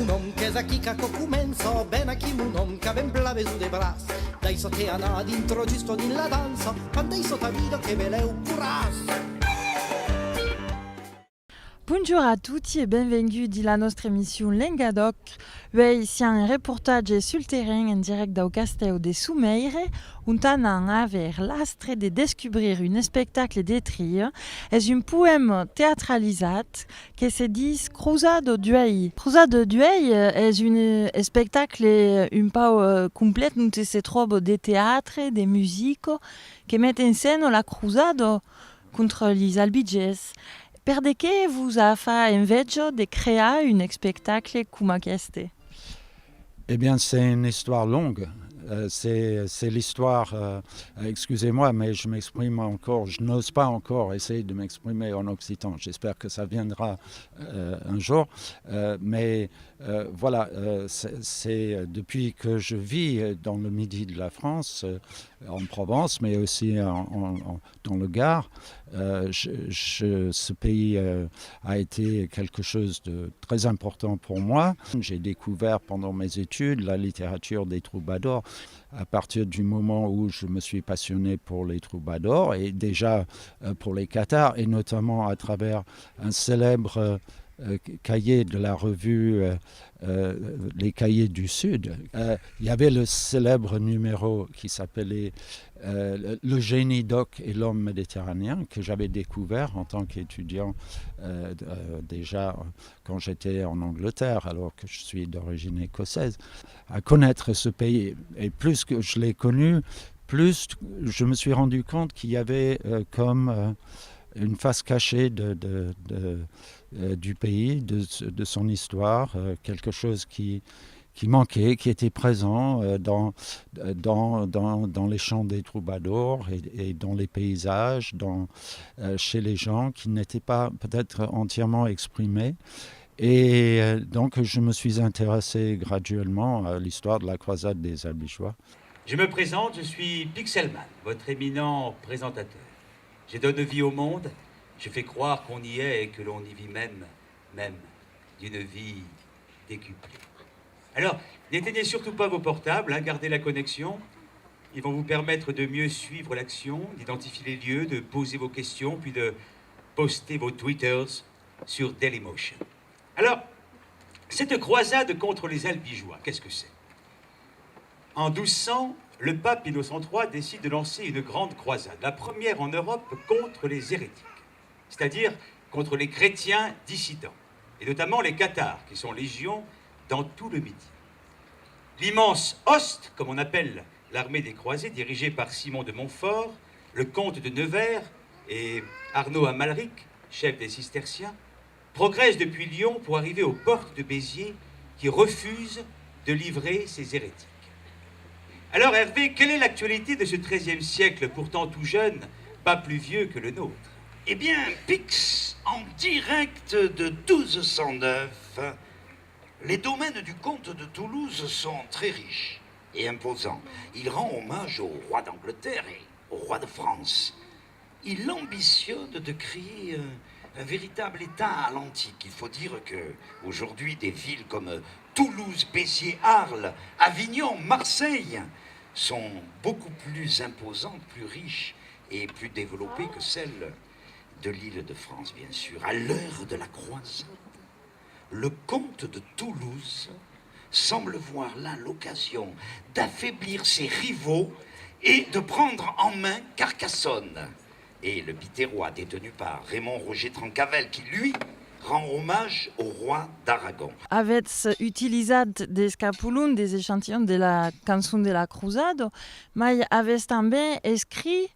nom che sa chi caco comenzo ben a chi mu nom che ben blave su de bras dai so te ana dintro giusto din la danza quando i so tavido che ve le curas. Bonjour à tutti et bienvenue dans la nostra émission Lengadoc. Wij zijn un reportage sur le terrain en direct do Castelo de Sumeire, on tanan aver l'astre de découvrir un spectacle de trio. C'est un poème théâtralisé qui se dit Cruzado Duei. Cruzado Duei est un spectacle un peu complet où se trouve des théâtres, des musiques qui mettent en scène la cruzado contre les albiges. Perché vous a fait envie de créer un spectacle comme questo? Eh bien, c'est une histoire longue. C'est l'histoire, excusez-moi, mais je m'exprime encore, je n'ose pas encore essayer de m'exprimer en occitan. J'espère que ça viendra un jour. Mais voilà, c'est depuis que je vis dans le midi de la France, en Provence, mais aussi dans le Gard, ce pays a été quelque chose de très important pour moi. J'ai découvert pendant mes études la littérature des troubadours. À partir du moment où je me suis passionné pour les troubadours et déjà pour les cathares, et notamment à travers un célèbre cahier de la revue Les Cahiers du Sud. Il y avait le célèbre numéro qui s'appelait Le génie d'Oc et l'homme méditerranéen, que j'avais découvert en tant qu'étudiant déjà quand j'étais en Angleterre, alors que je suis d'origine écossaise. À connaître ce pays, et plus que je l'ai connu, plus je me suis rendu compte qu'il y avait comme une face cachée du pays, de son histoire, quelque chose qui manquait, qui était présent dans les chants des troubadours et dans les paysages, chez les gens qui n'étaient pas peut-être entièrement exprimés. Et donc je me suis intéressé graduellement à l'histoire de la croisade des Albigeois. Je me présente, je suis Pixelman, votre éminent présentateur. Je donne vie au monde, je fais croire qu'on y est et que l'on y vit même d'une vie décuplée. Alors, n'éteignez surtout pas vos portables, gardez la connexion. Ils vont vous permettre de mieux suivre l'action, d'identifier les lieux, de poser vos questions, puis de poster vos Twitters sur Dailymotion. Alors, cette croisade contre les Albigeois, qu'est-ce que c'est? En 1200, le pape Innocent III décide de lancer une grande croisade, la première en Europe contre les hérétiques, c'est-à-dire contre les chrétiens dissidents, et notamment les cathares, qui sont légions dans tout le Midi. L'immense host, comme on appelle l'armée des croisés, dirigée par Simon de Montfort, le comte de Nevers et Arnaud Amalric, chef des cisterciens, progresse depuis Lyon pour arriver aux portes de Béziers, qui refusent de livrer ces hérétiques. Alors Hervé, quelle est l'actualité de ce XIIIe siècle, pourtant tout jeune, pas plus vieux que le nôtre? Eh bien, Pix, en direct de 1209, les domaines du comte de Toulouse sont très riches et imposants. Il rend hommage au roi d'Angleterre et au roi de France. Il ambitionne de créer un véritable État à l'antique. Il faut dire qu'aujourd'hui, des villes comme Toulouse, Béziers, Arles, Avignon, Marseille sont beaucoup plus imposantes, plus riches et plus développées que celles de l'île de France, bien sûr. À l'heure de la croisade, le comte de Toulouse semble voir là l'occasion d'affaiblir ses rivaux et de prendre en main Carcassonne. Et le Biterrois, détenu par Raymond Roger Trencavel, qui, lui, rend hommage au roi d'Aragon. Avets utilisat des scapulons, des échantillons de la chanson de la cruzade, mais avez també écrit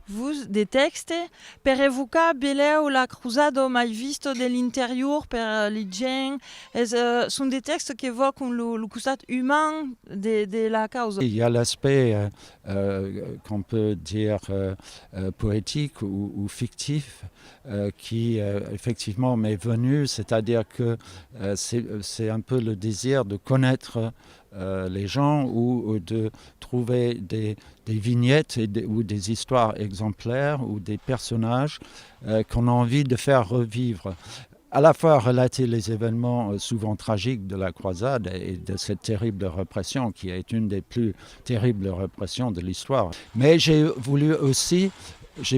vous des textes per evocar beleu la cruzado mai visto de l'interior per les gens. Sont des textes qui évoquent le costat humain de la cause. Il y a l'aspect qu'on peut dire poétique ou fictif qui effectivement m'est venu, c'est-à-dire que c'est un peu le désir de connaître les gens ou de trouver des vignettes ou des histoires exemplaires ou des personnages qu'on a envie de faire revivre. à la fois relater les événements souvent tragiques de la croisade et de cette terrible répression qui est une des plus terribles répressions de l'histoire. Mais j'ai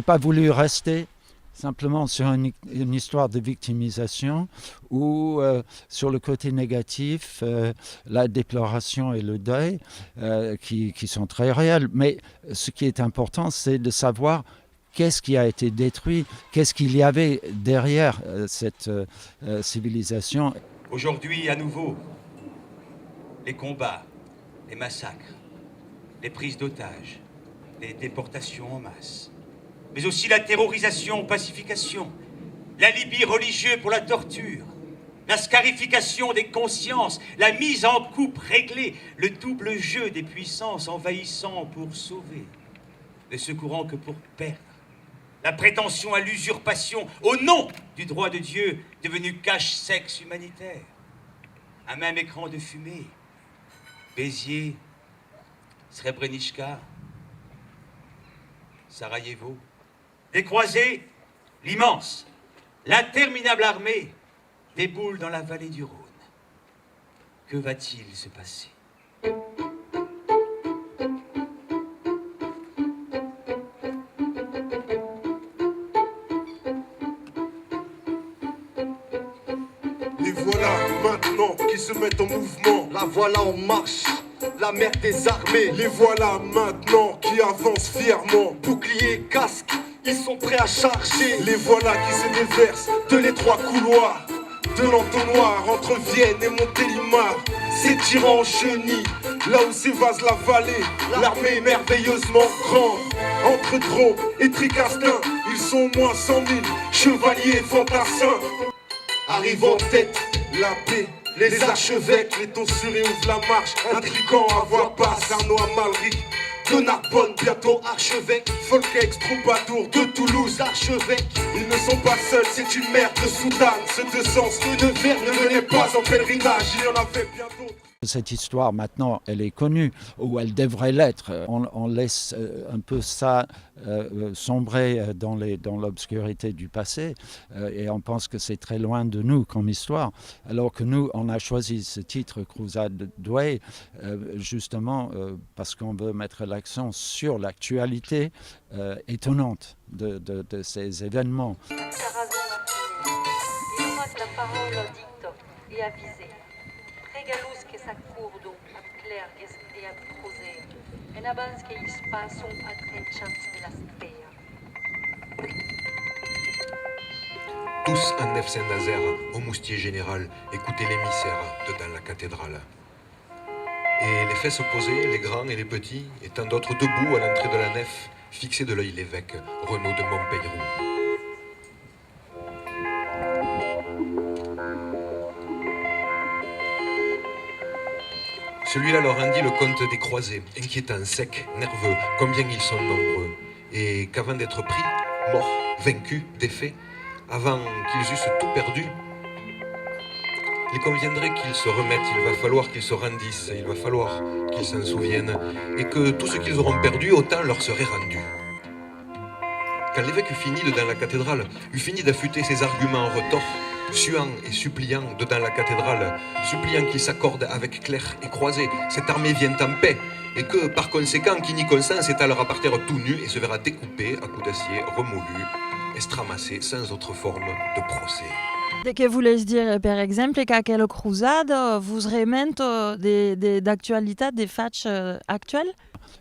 pas voulu rester simplement sur une histoire de victimisation ou sur le côté négatif, la déploration et le deuil qui sont très réels. Mais ce qui est important, c'est de savoir qu'est-ce qui a été détruit, qu'est-ce qu'il y avait derrière cette civilisation. Aujourd'hui, à nouveau, les combats, les massacres, les prises d'otages, les déportations en masse, mais aussi la terrorisation, pacification, l'alibi religieux pour la torture, la scarification des consciences, la mise en coupe réglée, le double jeu des puissances envahissant pour sauver, ne secourant que pour perdre, la prétention à l'usurpation au nom du droit de Dieu devenu cache-sexe humanitaire, un même écran de fumée, Béziers, Srebrenica, Sarajevo, des croisés, l'immense, l'interminable armée déboule dans la vallée du Rhône. Que va-t-il se passer ? Les voilà maintenant qui se mettent en mouvement. La voilà en marche, la mère des armées. Les voilà maintenant qui avancent fièrement. Bouclier, casque, ils sont prêts à charger. Les voilà qui se déversent de l'étroit couloir de l'entonnoir entre Vienne et Montélimar, s'étirant en chenilles, là où s'évase la vallée. L'armée est merveilleusement grande. Entre Drôme et Tricastin, ils sont au moins 100 000 chevaliers et fantassins. Arrivent en tête la paix, les archevêques, les tonsurés ouvrent la marche, intriguant à voix basse, Arnaud Amalric de Narbonne, bientôt archevêque, Folkex, troubadour de Toulouse, archevêque. Ils ne sont pas seuls, c'est une merde de Soudane, ce deux sens, rue de Verne ne venait pas en pèlerinage, il y en avait bien d'autres. Cette histoire, maintenant, elle est connue, ou elle devrait l'être. On laisse un peu ça sombrer dans l'obscurité du passé, et on pense que c'est très loin de nous comme histoire, alors que nous, on a choisi ce titre, Crusade d'Ouai, justement parce qu'on veut mettre l'accent sur l'actualité étonnante de ces événements. Galus che s'accurdo a clergues e a prosè, en abans che ils passum a trencians de la strea. Tous en nef Saint-Nazaire, au moustier général, écoutaient l'émissaire dedans la cathédrale. Et les fesses posées, les grands et les petits, et tant d'autres debout à l'entrée de la nef, fixaient de l'œil l'évêque, Renaud de Montpeyroux. Celui-là leur rendit le compte des croisés, inquiétant, secs, nerveux, combien ils sont nombreux, et qu'avant d'être pris, morts, vaincus, défaits, avant qu'ils eussent tout perdu, il conviendrait qu'ils se remettent, il va falloir qu'ils se rendissent, il va falloir qu'ils s'en souviennent, et que tout ce qu'ils auront perdu, autant leur serait rendu. Quand l'évêque eut fini dedans la cathédrale, eut fini d'affûter ses arguments en retors, suant et suppliant dedans la cathédrale, suppliant qu'ils s'accordent avec clercs et croisés, cette armée vient en paix, et que, par conséquent, qui n'y consent s'étalera par terre tout nu et se verra découpé à coups d'acier, remoulu, estramassé sans autre forme de procès. Que voulais-je dire, par exemple, qu'à quelle croisade vous remettez d'actualité des faits actuels?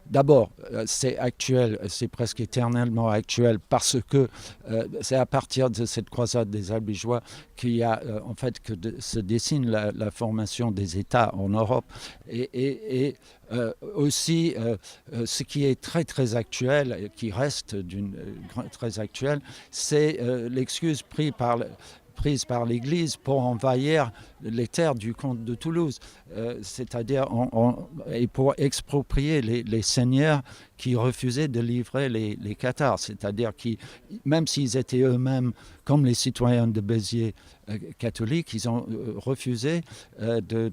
D'abord, c'est actuel, c'est presque éternellement actuel parce que c'est à partir de cette croisade des Albigeois qu'il y a en fait que se dessine la formation des États en Europe et aussi ce qui est très très actuel, qui reste très actuel, c'est l'excuse prise par l'Église pour envahir les terres du comte de Toulouse, c'est-à-dire et pour exproprier les seigneurs qui refusaient de livrer les cathares, c'est-à-dire qui, même s'ils étaient eux-mêmes, comme les citoyens de Béziers catholiques, ils ont refusé de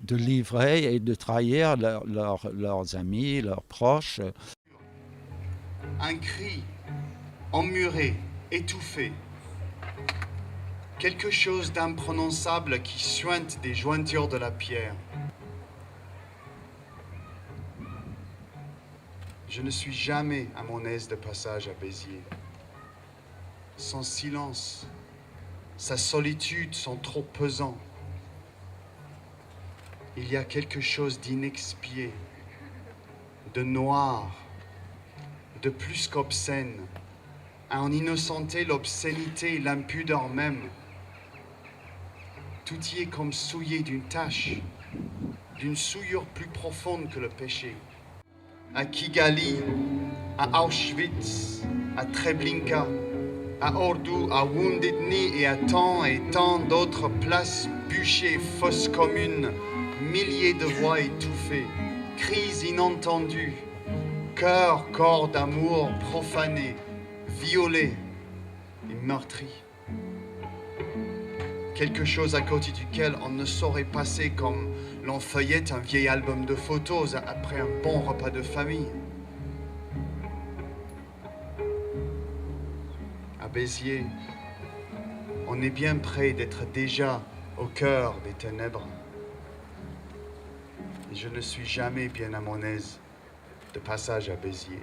livrer et de trahir leurs amis, leurs proches. Un cri emmuré, étouffé. quelque chose d'imprononçable qui suinte des jointures de la pierre. Je ne suis jamais à mon aise de passage à Béziers. Son silence, sa solitude sont trop pesants. Il y a quelque chose d'inexpié, de noir, de plus qu'obscène, à en innocenter l'obscénité et l'impudeur même. Tout y est comme souillé d'une tache, d'une souillure plus profonde que le péché. À Kigali, à Auschwitz, à Treblinka, à Ordu, à Wounded Knee et tant d'autres places bûchées, fosses communes, milliers de voix étouffées, cris inentendus, cœurs, corps d'amour profanés, violés et meurtris. Quelque chose à côté duquel on ne saurait passer comme l'on feuillette un vieil album de photos après un bon repas de famille. À Béziers, on est bien près d'être déjà au cœur des ténèbres. Et je ne suis jamais bien à mon aise de passage à Béziers.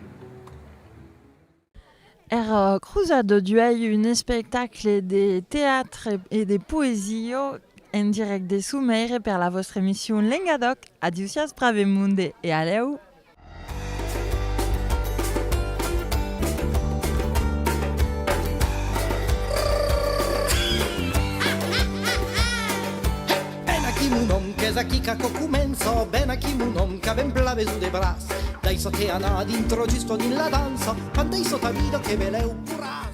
Cruzado duei un spectacle de théâtre et de poésie en direct de Sumeire per la vostra émission Lengadoc. Adiusias Pravemunde et aleu! Ben aquí mon nom, qu'es aquí que començo, ben aquí mon nom, que ben blave su de braç. Dai so te anar dintre giusto din la danza, quando so ta vido che veleu pura.